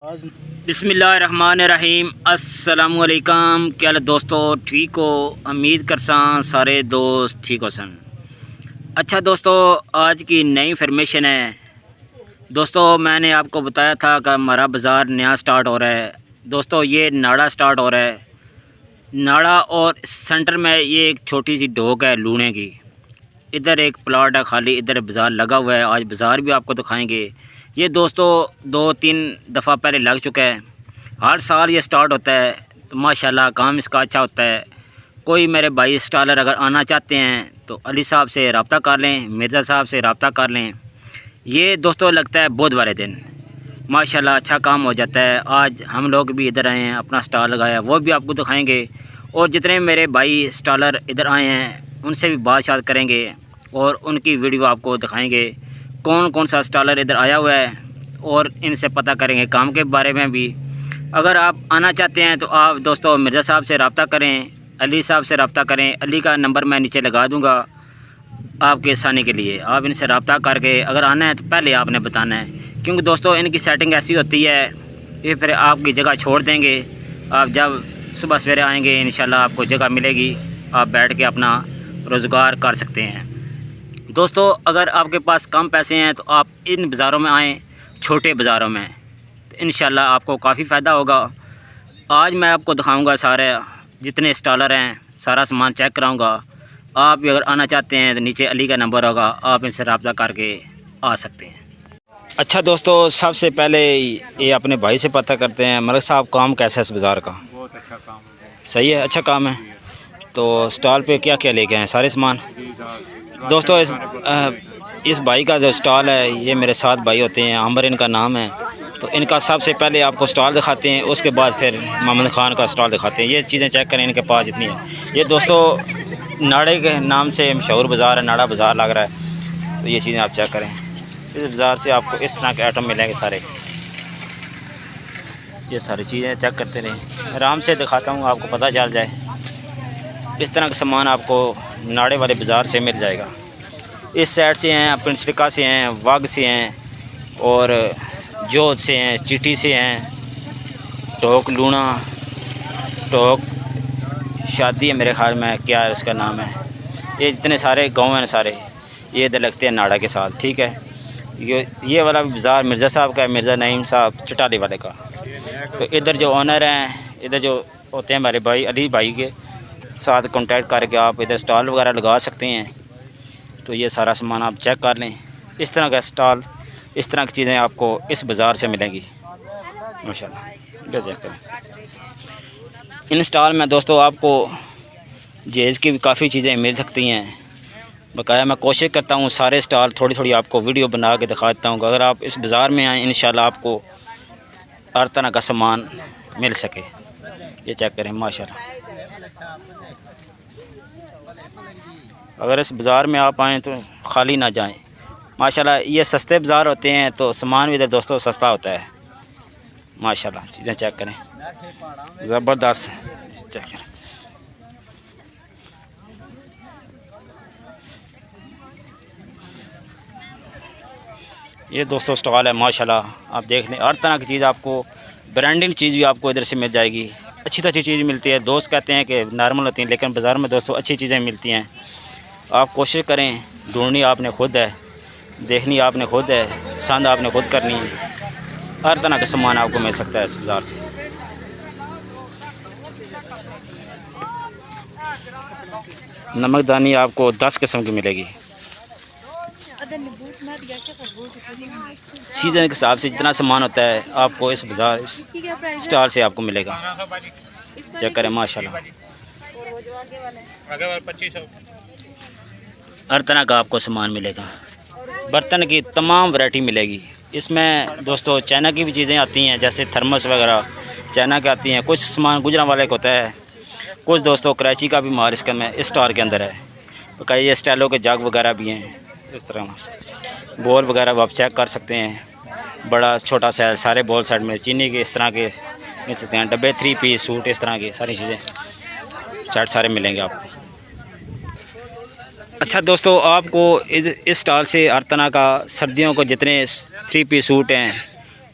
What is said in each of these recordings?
बिस्मिल्लाहिर्रहमानिर्रहीम अस्सलामुअलैकुम। क्या हाल दोस्तों, ठीक हो? उम्मीद करसा सारे दोस्त ठीक हो सन। अच्छा दोस्तों, आज की नई इन्फॉर्मेशन है। दोस्तों मैंने आपको बताया था कि हमारा बाज़ार नया स्टार्ट हो रहा है। दोस्तों ये नाड़ा स्टार्ट हो रहा है। नाड़ा और सेंटर में ये एक छोटी सी ढोक है लूने की। इधर एक प्लाट है खाली, इधर बाज़ार लगा हुआ है। आज बाज़ार भी आपको दिखाएंगे। ये दोस्तों 2-3 दफ़ा पहले लग चुका है। हर साल ये स्टार्ट होता है, तो माशाल्लाह काम इसका अच्छा होता है। कोई मेरे भाई स्टॉलर अगर आना चाहते हैं तो अली साहब से रब्ता कर लें, मिर्ज़ा साहब से रब्ता कर लें। ये दोस्तों लगता है बुध वाले दिन, माशाल्लाह अच्छा काम हो जाता है। आज हम लोग भी इधर आए हैं, अपना स्टॉल लगाया, वो भी आपको दिखाएंगे। और जितने मेरे भाई स्टॉलर इधर आए हैं उनसे भी बात करेंगे और उनकी वीडियो आपको दिखाएंगे। कौन कौन सा स्टॉलर इधर आया हुआ है और इनसे पता करेंगे काम के बारे में भी। अगर आप आना चाहते हैं तो आप दोस्तों मिर्ज़ा साहब से रब्ता करें, अली साहब से रब्ता करें। अली का नंबर मैं नीचे लगा दूँगा आपके आसानी के लिए। आप इनसे रब्ता करके अगर आना है तो पहले आपने बताना है, क्योंकि दोस्तों इनकी सेटिंग ऐसी होती है, ये फिर आपकी जगह छोड़ देंगे। आप जब सुबह सवेरे आएंगे इंशाल्लाह आपको जगह मिलेगी, आप बैठ के अपना रोज़गार कर सकते हैं। दोस्तों अगर आपके पास कम पैसे हैं तो आप इन बाज़ारों में आएँ, छोटे बाज़ारों में, तो इंशाल्लाह आपको काफ़ी फ़ायदा होगा। आज मैं आपको दिखाऊंगा सारे जितने स्टॉलर हैं, सारा सामान चेक कराऊंगा। आप भी अगर आना चाहते हैं तो नीचे अली का नंबर होगा, आप इनसे रब्ता करके आ सकते हैं। अच्छा दोस्तों, सबसे पहले ये अपने भाई से पता करते हैं। मलिक साहब काम कैसा है इस बाज़ार का? बहुत अच्छा काम है। सही है, अच्छा काम है। तो स्टॉल पे क्या क्या लेके आए? सारे सामान। दोस्तों इस भाई का जो स्टॉल है, ये मेरे साथ भाई होते हैं, आमर इनका नाम है। तो इनका सबसे पहले आपको स्टॉल दिखाते हैं, उसके बाद फिर मोहम्मद ख़ान का स्टॉल दिखाते हैं। ये चीज़ें चेक करें इनके पास जितनी है। ये दोस्तों नाड़े के नाम से मशहूर बाज़ार है, नाड़ा बाज़ार लग रहा है। तो ये चीज़ें आप चेक करें। इस बाज़ार से आपको इस तरह के आइटम मिलेंगे सारे। ये सारी चीज़ें चेक करते रहें, आराम से दिखाता हूँ आपको पता चल जाए। इस तरह का सामान आपको नाड़े वाले बाज़ार से मिल जाएगा। इस साइड से हैं, पिंसलिका से हैं, वाग से हैं और जोध से हैं, चिटी से हैं, टोक लूना, टोक शादी है मेरे ख्याल में, क्या है उसका नाम है। ये जितने सारे गांव हैं सारे, ये इधर लगते हैं नाड़ा के साथ। ठीक है, ये वाला बाज़ार मिर्ज़ा साहब का है, मिर्ज़ा नईम साहब चटाली वाले का। तो इधर जो ओनर हैं, इधर जो होते हैं हमारे भाई अली भाई के साथ कांटेक्ट करके आप इधर स्टॉल वगैरह लगा सकते हैं। तो ये सारा सामान आप चेक कर लें। इस तरह का स्टॉल, इस तरह की चीज़ें आपको इस बाज़ार से मिलेंगी माशाल्लाह। ये चेक करें। इन स्टॉल में दोस्तों आपको जेज़ की भी काफ़ी चीज़ें मिल सकती हैं। बकाया मैं कोशिश करता हूँ सारे स्टॉल थोड़ी थोड़ी आपको वीडियो बना के दिखा देता हूँ, अगर आप इस बाज़ार में आएँ इंशाल्लाह आपको हर तरह का सामान मिल सके। ये चेक करें माशाल्लाह। अगर इस बाज़ार में आप आएँ तो खाली ना जाएं। माशाल्लाह ये सस्ते बाज़ार होते हैं तो सामान भी इधर दोस्तों सस्ता होता है माशाल्लाह। चीज़ें चेक करें, ज़बरदस्त चेक करें। ये दोस्तों स्टॉल है माशाल्लाह, आप देख लें। हर तरह की चीज़ आपको, ब्रांडिंग चीज़ भी आपको इधर से मिल जाएगी। अच्छी तो अच्छी चीज़ मिलती है। दोस्त कहते हैं कि नॉर्मल होती हैं, लेकिन बाज़ार में दोस्तों अच्छी चीज़ें मिलती हैं। आप कोशिश करें, ढूंढनी आपने खुद है, देखनी आपने खुद है, पसंद आपने खुद करनी है। हर तरह का सामान आपको मिल सकता है इस बाज़ार से। नमकदानी आपको 10 किस्म की मिलेगी। सीज़न के हिसाब से जितना सामान होता है आपको इस बाज़ार, इस स्टॉल से आपको मिलेगा। चेक करें माशाल्लाह। हर तरह का आपको सामान मिलेगा। बर्तन की तमाम वैरायटी मिलेगी इसमें दोस्तों। चाइना की भी चीज़ें आती हैं, जैसे थर्मस वगैरह चाइना की आती हैं। कुछ सामान गुजरांवाले का होता है, कुछ दोस्तों कराची का भी माल इसका में इस स्टॉल के अंदर है। कई ये स्टाइलों के जग वगैरह भी हैं। इस तरह बॉल वगैरह आप चेक कर सकते हैं। बड़ा छोटा साइज सारे बॉल सेट में चीनी के इस तरह के मिल सकते हैं। डब्बे 3 पीस सूट, इस तरह की सारी चीज़ें सेट सारे मिलेंगे आपको। अच्छा दोस्तों, आपको इस स्टॉल से हर तरह का सर्दियों को जितने 3 पीस सूट हैं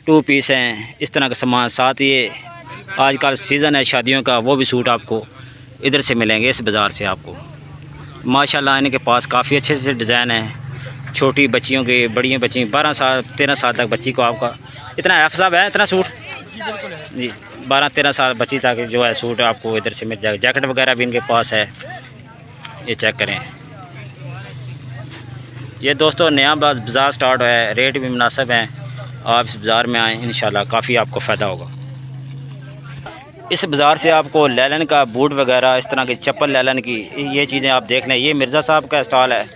2 पीस हैं, इस तरह का सामान। साथ ये आजकल सीज़न है शादियों का, वो भी सूट आपको इधर से मिलेंगे, इस बाज़ार से आपको। माशाल्लाह इनके पास काफ़ी अच्छे अच्छे डिज़ाइन हैं, छोटी बच्चियों के, बड़ी बच्ची 12 साल 13 साल तक बच्ची को आपका इतना एफ साहब है, इतना सूट जी 12-13 साल बच्ची तक जो है सूट आपको इधर से मिल जाएगा। जैकेट वगैरह भी इनके पास है, ये चेक करें। ये दोस्तों नया बाज़ार स्टार्ट हुआ है, रेट भी मुनासिब हैं। आप इस बाज़ार में आएँ, इंशाल्लाह काफ़ी आपको फ़ायदा होगा। इस बाज़ार से आपको लेलन का बूट वगैरह, इस तरह की चप्पल लेलन की, ये चीज़ें आप देख लें। ये मिर्ज़ा साहब का स्टॉल है,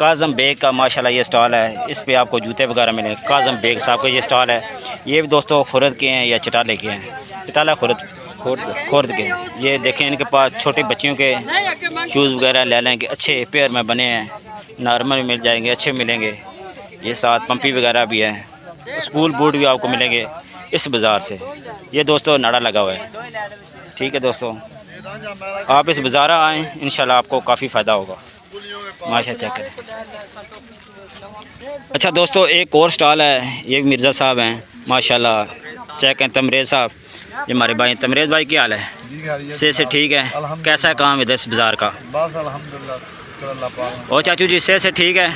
काज़म बेग का माशाल्लाह ये स्टॉल है। इस पे आपको जूते वगैरह मिलेंगे। काज़म बेग साहब का ये स्टॉल है। ये भी दोस्तों खुर्द के हैं या चटाले के हैं, चटाला खुर्द के। ये देखें इनके पास छोटे बच्चियों के शूज़ वगैरह ले लेंगे, अच्छे पेयर में बने हैं, नॉर्मल मिल जाएंगे, अच्छे मिलेंगे। ये साथ पंपी वगैरह भी है, स्कूल बूट भी आपको मिलेंगे इस बाज़ार से। ये दोस्तों नाड़ा लगा हुआ है। ठीक है दोस्तों, आप इस बाज़ार आएँ, इंशाल्लाह आपको काफ़ी फ़ायदा होगा। माशा चेक करें। अच्छा दोस्तों, एक और स्टॉल है, ये भी मिर्ज़ा साहब हैं माशाल्लाह। चेक करें, तमरेज़ साहब, ये हमारे भाई। तमरेज़ भाई क्या हाल है? से ठीक है? कैसा है काम इधर इस बाज़ार का? और चाचू जी से ठीक है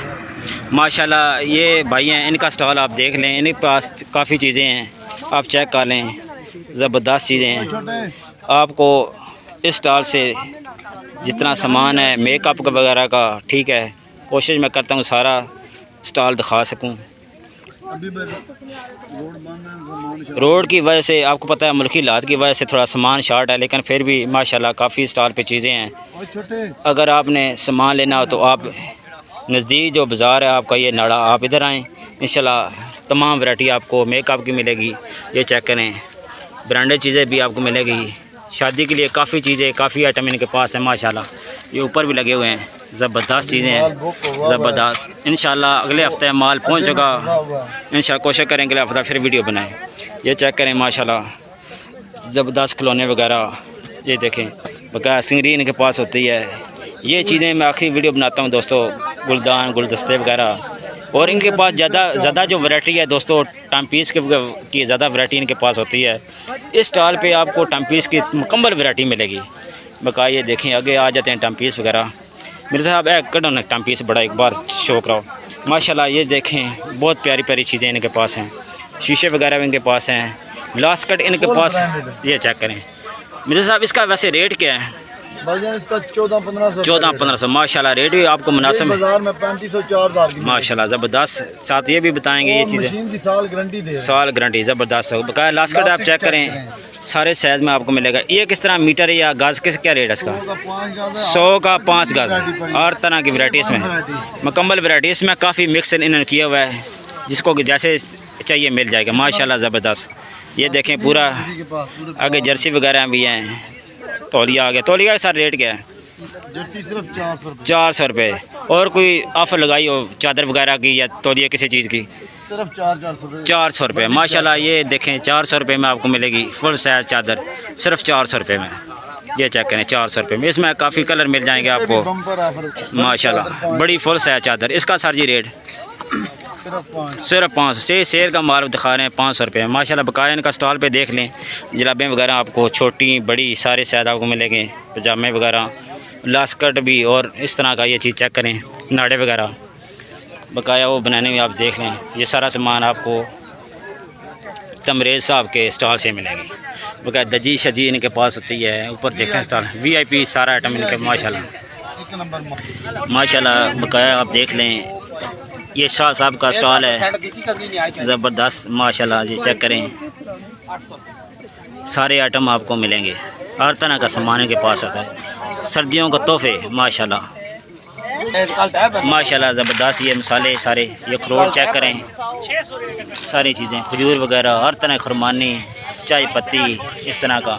माशाल्लाह। ये भाई हैं, इनका स्टॉल आप देख लें, इनके पास काफ़ी चीज़ें हैं, आप चेक कर लें, ज़बरदस्त चीज़ें हैं। आपको इस स्टॉल से जितना सामान है मेकअप का वगैरह का, ठीक है, कोशिश मैं करता हूँ सारा स्टॉल दिखा सकूँ। रोड की वजह से आपको पता है, मुल्की हालात की वजह से थोड़ा सामान शॉर्ट है, लेकिन फिर भी माशाल्लाह काफ़ी स्टॉल पे चीज़ें हैं। अगर आपने सामान लेना हो तो आप नज़दीक जो बाज़ार है आपका, ये नाड़ा, आप इधर आएँ, इंशाल्लाह तमाम वैरायटी आपको मेकअप की मिलेगी। ये चेक करें, ब्रांडेड चीज़ें भी आपको मिलेगी। शादी के लिए काफ़ी चीज़ें, काफ़ी आइटम इनके पास है माशाल्लाह। ये ऊपर भी लगे हुए हैं, ज़बरदस्त चीज़ें हैं, ज़बरदस्त। इंशाल्लाह अगले हफ्ते माल पहुंच चुका, इंशाल्लाह कोशिश करेंगे अगले हफ्ते फिर वीडियो बनाएं। ये चेक करें माशाल्लाह, ज़बरदस्त खिलौने वगैरह, ये देखें, बकाया सिंगरी इनके पास होती है। ये चीज़ें मैं आखिरी वीडियो बनाता हूँ दोस्तों, गुलदान, गुलदस्ते वगैरह। और इनके पास ज़्यादा जो वैरायटी है दोस्तों, टाइम पीस की ज़्यादा वैरायटी इनके पास होती है। इस स्टॉल पे आपको टाइम पीस की मुकम्मल वैरायटी मिलेगी। बका ये देखें, आगे आ जाते हैं टाइम पीस वगैरह। मेरे साहब एक कटो ना टाइम पीस बड़ा, एक बार शो कराओ माशाल्लाह। ये देखें, बहुत प्यारी प्यारी चीज़ें इनके पास हैं, शीशे वगैरह भी इनके पास हैं, लास्ट कट इनके पास। ये चेक करें मेरे साहब, इसका वैसे रेट क्या है? इसका 14-1500 माशाल्लाह, रेट भी आपको मुनासिब है। बाजार में 3500-4000 माशाल्लाह ज़बरदस्त। साथ ये भी बताएंगे ये चीज़ें, मशीन की साल गारंटी साल गारंटी ज़बरदस्त। बकाया लास्ट कट आप चेक करें, सारे साइज़ में आपको मिलेगा। ये किस तरह मीटर है या गज, किस क्या रेट है इसका? 100 का 5 गज, हर तरह की वैरायटी इसमें, मुकम्मल वैरायटी। इसमें काफ़ी मिक्स इन्होंने किया हुआ है, जिसको जैसे चाहिए मिल जाएगा माशाल्लाह ज़बरदस्त। ये देखें पूरा, आगे जर्सी वगैरह भी हैं, तौलिया आ गया। तौलिया का सर रेट क्या है? जर्सी सिर्फ 400 रुपये। और कोई ऑफ़र लगाई हो चादर वगैरह की या तौलिया किसी चीज़ की? सिर्फ 400 रुपये माशाल्लाह। ये देखें 400 रुपये में आपको मिलेगी फुल साइज़ चादर, सिर्फ 400 रुपये में। ये चेक करें 400 रुपये में, इसमें काफ़ी कलर मिल जाएंगे आपको माशाल्लाह। बड़ी फुल साइज़ चादर, इसका सर जी रेट सिर्फ 500 से शेर का माल दिखा रहे हैं 500 रुपये माशाल्लाह। बकाया इनका स्टॉल पे देख लें, जराबें वगैरह आपको छोटी बड़ी सारे साइज़ आपको मिलेंगे, पजामे वगैरह, लास्कट भी। और इस तरह का ये चीज़ चेक करें, नाड़े वगैरह बकाया वो बनाने में आप देख लें। ये सारा सामान आपको तमरेज़ साहब के स्टॉल से मिलेगी। बकाया दजी शजी इनके पास होती है। ऊपर देखें स्टॉल VIP सारा आइटम इनके माशाल्लाह। बकाया आप देख लें, ये शाह साहब का स्टॉल है, ज़बरदस्त माशाल्लाह। जी चेक करें, सारे आइटम आपको मिलेंगे, हर तरह का सामान इनके पास होता है। सर्दियों का तोहफे माशाल्लाह माशाल्लाह ज़बरदस्त। ये मसाले सारे, ये अखरोट चेक करें, सारी चीज़ें, खजूर वगैरह, हर तरह खुरमानी, चाय पत्ती, इस तरह का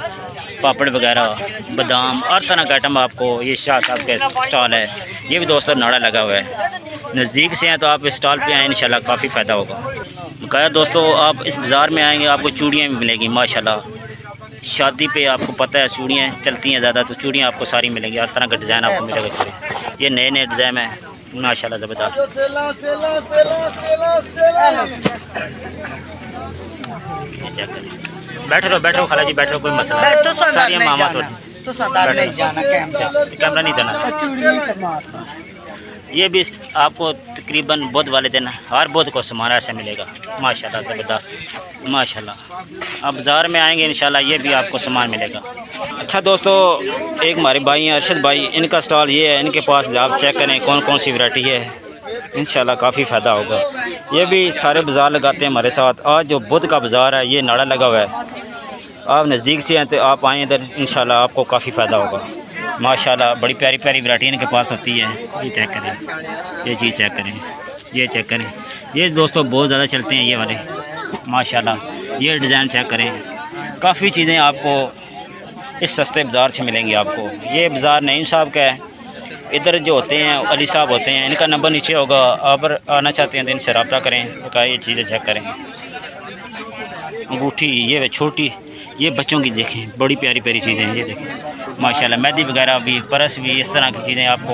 पापड़ वगैरह, बादाम, हर तरह का आइटम आपको। ये शाह साहब के स्टॉल है। ये भी दोस्तों नाड़ा लगा हुआ है, नज़दीक से हैं तो आप इस स्टॉल पे आएँ, इंशाल्लाह काफ़ी फ़ायदा होगा। बकाया दोस्तों आप इस बाज़ार में आएंगे, आपको चूड़ियाँ भी मिलेंगी माशाल्लाह। शादी पे आपको पता है चूड़ियाँ चलती हैं ज़्यादा, तो चूड़ियाँ आपको सारी मिलेंगी, हर तरह का डिज़ाइन आपको मिलेगा। ये नए नए डिज़ाइन है माशाल्लाह ज़बरदस्त। चेक करें, बैठो रहो खाला जी, बैठो, कोई मसला नहीं। सारी मामा तो कैमरा नहीं देना। ये भी आपको तकरीबन बुध वाले दिन हर बुध को सामान ऐसे मिलेगा। माशाल्लाह ज़बरदस्त, माशाल्लाह। आप बाज़ार में आएंगे इंशाल्लाह ये भी आपको सामान मिलेगा। अच्छा दोस्तों, एक हमारे भाई हैं अरशद भाई, इनका स्टॉल ये है। इनके पास आप चेक करें कौन कौन सी वैरायटी है, इंशाल्लाह काफ़ी फ़ायदा होगा। ये भी सारे बाज़ार लगाते हैं हमारे साथ। आज जो बुध का बाज़ार है ये नाड़ा लगा हुआ है। आप नज़दीक से हैं तो आप आएँ इधर, इंशाल्लाह आपको काफ़ी फ़ायदा होगा। माशाल्लाह बड़ी प्यारी प्यारी वैरायटी इनके पास होती है। ये चेक करें, ये चीज़ चेक करें, ये चेक करें। ये दोस्तों बहुत ज़्यादा चलते हैं ये वाले, माशाल्लाह। ये डिज़ाइन चेक करें, काफ़ी चीज़ें आपको इस सस्ते बाज़ार से मिलेंगी आपको। ये बाज़ार नईम साहब का है। इधर जो होते हैं अली साहब होते हैं, इनका नंबर नीचे होगा। आप आना चाहते हैं तो इनसे रब्ता करें। ये चीज़ें चेक करें, अंगूठी ये छोटी, ये बच्चों की देखें, बड़ी प्यारी प्यारी चीज़ें हैं। ये देखें माशाल्लाह, मेहंदी वगैरह भी, परस भी, इस तरह की चीज़ें आपको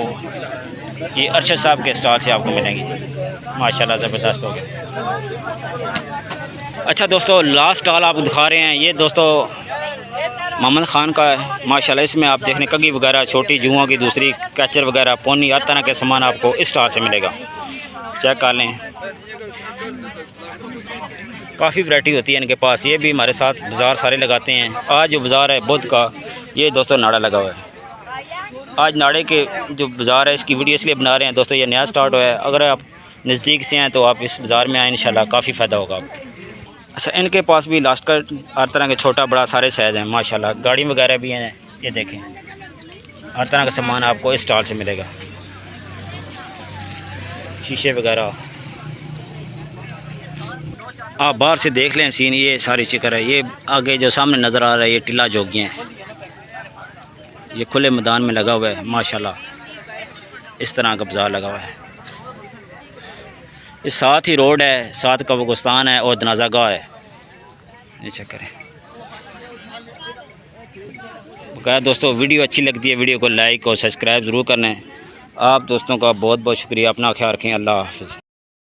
ये अरशद साहब के स्टॉल से आपको मिलेंगी। माशाल्लाह ज़बरदस्त हो गया। अच्छा दोस्तों, लास्ट स्टॉल आपको दिखा रहे हैं। ये दोस्तों मोहम्मद ख़ान का है, माशाल्लाह। इसमें आप देख लें कगी वगैरह, छोटी जुओं की, दूसरी कैचर वगैरह, पोनी, हर तरह के सामान आपको इस स्टॉल से मिलेगा। चेक कर लें, काफ़ी वैरायटी होती है इनके पास। ये भी हमारे साथ बाज़ार सारे लगाते हैं। आज जो बाज़ार है बुध का, ये दोस्तों नाड़ा लगा हुआ है। आज नाड़े के जो बाज़ार है इसकी वीडियो इसलिए बना रहे हैं दोस्तों, ये नया स्टार्ट हुआ है। अगर आप नज़दीक से हैं तो आप इस बाज़ार में आएँ, इंशाल्लाह काफ़ी फ़ायदा होगा आपको। अच्छा, इनके पास भी लास्ट कट हर तरह के छोटा बड़ा सारे साइज़ हैं माशाल्लाह। गाड़ी वगैरह भी हैं, ये देखें, हर तरह का सामान आपको इस स्टॉल से मिलेगा। शीशे वगैरह आप बाहर से देख लें सीन, ये सारी चिकर है। ये आगे जो सामने नज़र आ रहा है ये टिल्ला जोगियाँ हैं। ये खुले मैदान में लगा हुआ है माशाल्लाह। इस तरह का बाज़ार लगा हुआ है। इस साथ ही रोड है, साथ कब्रिस्तान है और जनाजा गाह है। ये चेक करें। बकाया दोस्तों, वीडियो अच्छी लगती है वीडियो को लाइक और सब्सक्राइब ज़रूर करना है। आप दोस्तों का बहुत बहुत शुक्रिया। अपना ख्याल रखें। अल्लाह हाफ़िज़।